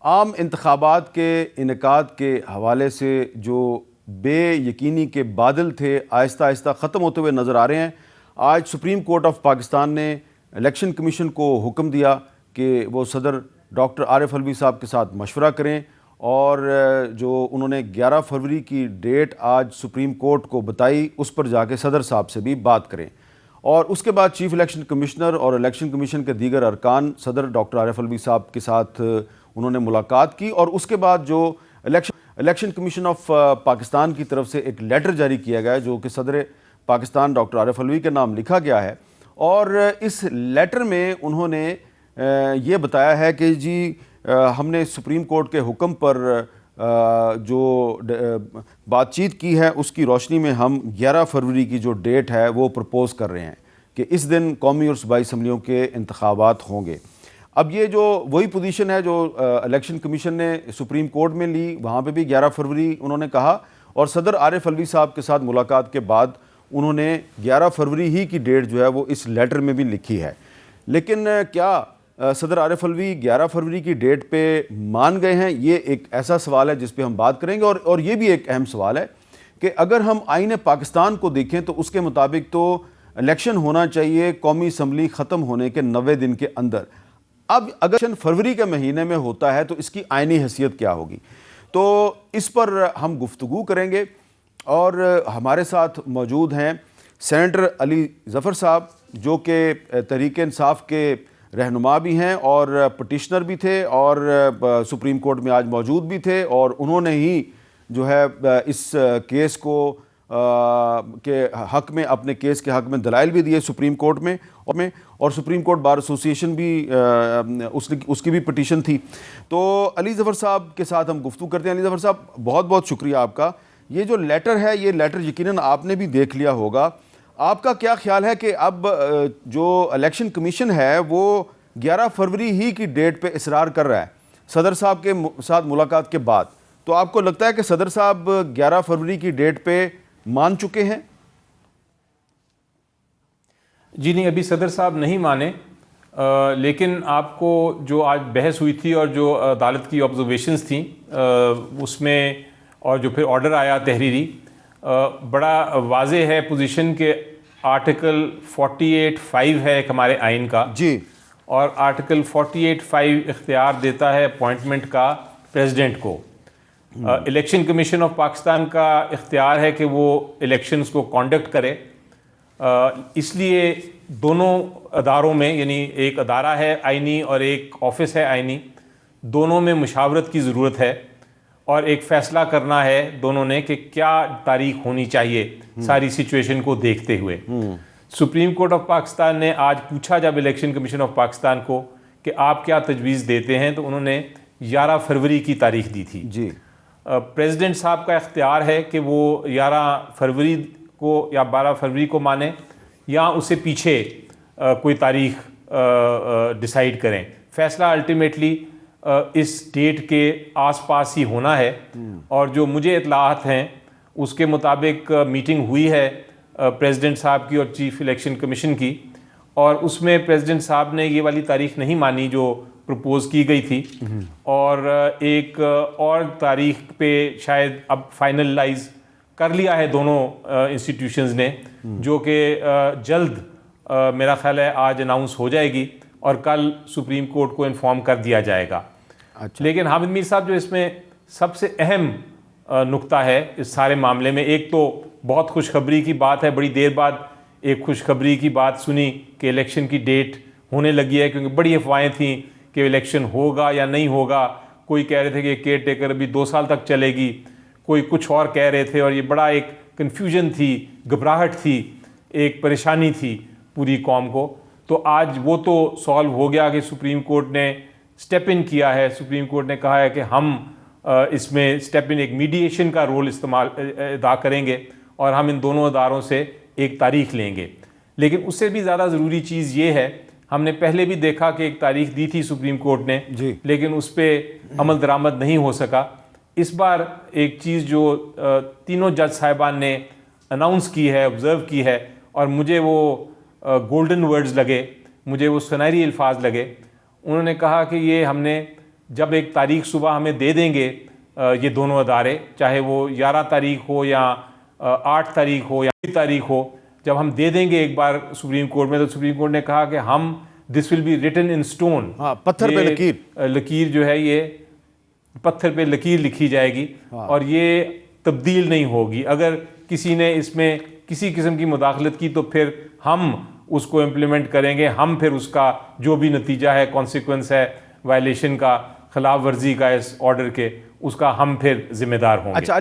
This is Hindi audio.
आम इंतखाबात के इनेकाद के हवाले से जो बेयकीनी के बादल थे आहिस्ता आहिस्ता ख़त्म होते हुए नज़र आ रहे हैं। आज सुप्रीम कोर्ट ऑफ पाकिस्तान ने इलेक्शन कमीशन को हुक्म दिया कि वो सदर डॉक्टर आरिफ अलवी साहब के साथ मशवरा करें और जो उन्होंने 11 फरवरी की डेट आज सुप्रीम कोर्ट को बताई उस पर जाके सदर साहब से भी बात करें। और उसके बाद चीफ इलेक्शन कमिश्नर और इलेक्शन कमीशन के दीगर अरकान सदर डॉक्टर आरिफ अलवी साहब के साथ उन्होंने मुलाकात की और उसके बाद जो इलेक्शन कमीशन ऑफ पाकिस्तान की तरफ से एक लेटर जारी किया गया जो कि सदर पाकिस्तान डॉक्टर आरिफ अलवी के नाम लिखा गया है। और इस लेटर में उन्होंने ये बताया है कि जी हमने सुप्रीम कोर्ट के हुक्म पर जो बातचीत की है उसकी रोशनी में हम 11 फरवरी की जो डेट है वो प्रपोज़ कर रहे हैं कि इस दिन कौमी और सूबाई असम्बलियों के इंतखाबात होंगे। अब ये जो वही पोजीशन है जो इलेक्शन कमीशन ने सुप्रीम कोर्ट में ली, वहाँ पे भी 11 फरवरी उन्होंने कहा और सदर आरिफ अलवी साहब के साथ मुलाकात के बाद उन्होंने 11 फरवरी ही की डेट जो है वो इस लेटर में भी लिखी है। लेकिन क्या सदर आरिफ अलवी 11 फरवरी की डेट पे मान गए हैं? ये एक ऐसा सवाल है जिस पे हम बात करेंगे और ये भी एक अहम सवाल है कि अगर हम आईन पाकिस्तान को देखें तो उसके मुताबिक तो इलेक्शन होना चाहिए कौमी असम्बली ख़त्म होने के 90 दिन के अंदर। अब अगर फरवरी के महीने में होता है तो इसकी आइनी हैसियत क्या होगी, तो इस पर हम गुफ्तगू करेंगे। और हमारे साथ मौजूद हैं सेनेटर अली ज़फ़र साहब जो कि तहरीक इंसाफ के रहनुमा भी हैं और पटिशनर भी थे और सुप्रीम कोर्ट में आज मौजूद भी थे और उन्होंने ही जो है इस केस को के हक में अपने केस के हक में दलाइल भी दिए सुप्रीम कोर्ट में और सुप्रीम कोर्ट बार एसोसिएशन भी उसकी भी पटिशन थी। तो अली ज़फ़र साहब के साथ हम गुफ्तगू करते हैं। अली ज़फ़र साहब बहुत बहुत शुक्रिया आपका। ये जो लेटर है ये लेटर यकीनन आपने भी देख लिया होगा, आपका क्या ख्याल है कि अब जो इलेक्शन कमीशन है वो 11 फरवरी ही की डेट पे इसरार कर रहा है सदर साहब के साथ मुलाकात के बाद, तो आपको लगता है कि सदर साहब 11 फरवरी की डेट पे मान चुके हैं? जी नहीं, अभी सदर साहब नहीं माने, लेकिन आपको जो आज बहस हुई थी और जो अदालत की ऑब्जर्वेशंस थी उसमें और जो फिर ऑर्डर आया तहरीरी, बड़ा वाज़े है पोजीशन के आर्टिकल 48(5) है एक हमारे आइन का जी, और आर्टिकल 48(5) इख्तियार देता है अपॉइंटमेंट का प्रेसिडेंट को। इलेक्शन कमीशन ऑफ पाकिस्तान का इख्तियार है कि वो इलेक्शंस को कंडक्ट करे, इसलिए दोनों अदारों में, यानी एक अदारा है आइनी और एक ऑफिस है आइनी, दोनों में मुशावरत की ज़रूरत है और एक फ़ैसला करना है दोनों ने कि क्या तारीख होनी चाहिए सारी सिचुएशन को देखते हुए। सुप्रीम कोर्ट ऑफ पाकिस्तान ने आज पूछा जब इलेक्शन कमीशन ऑफ पाकिस्तान को कि आप क्या तजवीज़ देते हैं, तो उन्होंने 11 फरवरी की तारीख दी थी जी। प्रेसिडेंट साहब का इख्तियार है कि वो 11 फरवरी को या 12 फरवरी को माने या उससे पीछे कोई तारीख डिसाइड करें। फ़ैसला अल्टीमेटली इस डेट के आसपास ही होना है और जो मुझे इत्तलात हैं उसके मुताबिक मीटिंग हुई है प्रेसिडेंट साहब की और चीफ इलेक्शन कमीशन की, और उसमें प्रेसिडेंट साहब ने ये वाली तारीख नहीं मानी जो प्रपोज़ की गई थी और एक और तारीख पे शायद अब फाइनलाइज कर लिया है दोनों इंस्टीट्यूशंस ने, जो कि जल्द मेरा ख्याल है आज अनाउंस हो जाएगी और कल सुप्रीम कोर्ट को इन्फॉर्म कर दिया जाएगा। अच्छा। लेकिन हामिद मीर साहब, जो इसमें सबसे अहम नुक्ता है इस सारे मामले में, एक तो बहुत खुशखबरी की बात है, बड़ी देर बाद एक खुशखबरी की बात सुनी कि इलेक्शन की डेट होने लगी है, क्योंकि बड़ी अफवाहें थी कि इलेक्शन होगा या नहीं होगा। कोई कह रहे थे कि केयर टेकर अभी 2 साल तक चलेगी, कोई कुछ और कह रहे थे और ये बड़ा एक कन्फ्यूजन थी, घबराहट थी, एक परेशानी थी पूरी कौम को। तो आज वो तो सॉल्व हो गया कि सुप्रीम कोर्ट ने स्टेप इन किया है। सुप्रीम कोर्ट ने कहा है कि हम इसमें स्टेप इन, एक मीडिएशन का रोल अदा करेंगे और हम इन दोनों अदारों से एक तारीख लेंगे। लेकिन उससे भी ज़्यादा ज़रूरी चीज़ ये है, हमने पहले भी देखा कि एक तारीख दी थी सुप्रीम कोर्ट ने जी, लेकिन उस पर अमल दरामद नहीं हो सका। इस बार एक चीज़ जो तीनों जज साहिबान ने अनाउंस की है, ऑब्ज़र्व की है, और मुझे वो गोल्डन वर्ड्स लगे, मुझे वो सुनहरी अल्फाज लगे। उन्होंने कहा कि ये हमने जब एक तारीख सुबह हमें दे देंगे ये दोनों अदारे, चाहे वो 11 तारीख हो या 8 तारीख हो या 2 तारीख हो, जब हम दे देंगे एक बार सुप्रीम कोर्ट में, तो सुप्रीम कोर्ट ने कहा कि हम this will be written in stone, पत्थर पे लकीर, लकीर जो है ये पत्थर पे लकीर लिखी जाएगी और ये तब्दील नहीं होगी। अगर किसी ने इसमें किसी किस्म की मुदाखलत की तो फिर हम उसको इम्प्लीमेंट करेंगे, हम फिर उसका जो भी नतीजा है, कॉन्सिक्वेंस है वायलेशन का, खिलाफ वर्जी का इस ऑर्डर के, उसका हम फिर जिम्मेदार होंगे। अच्छा।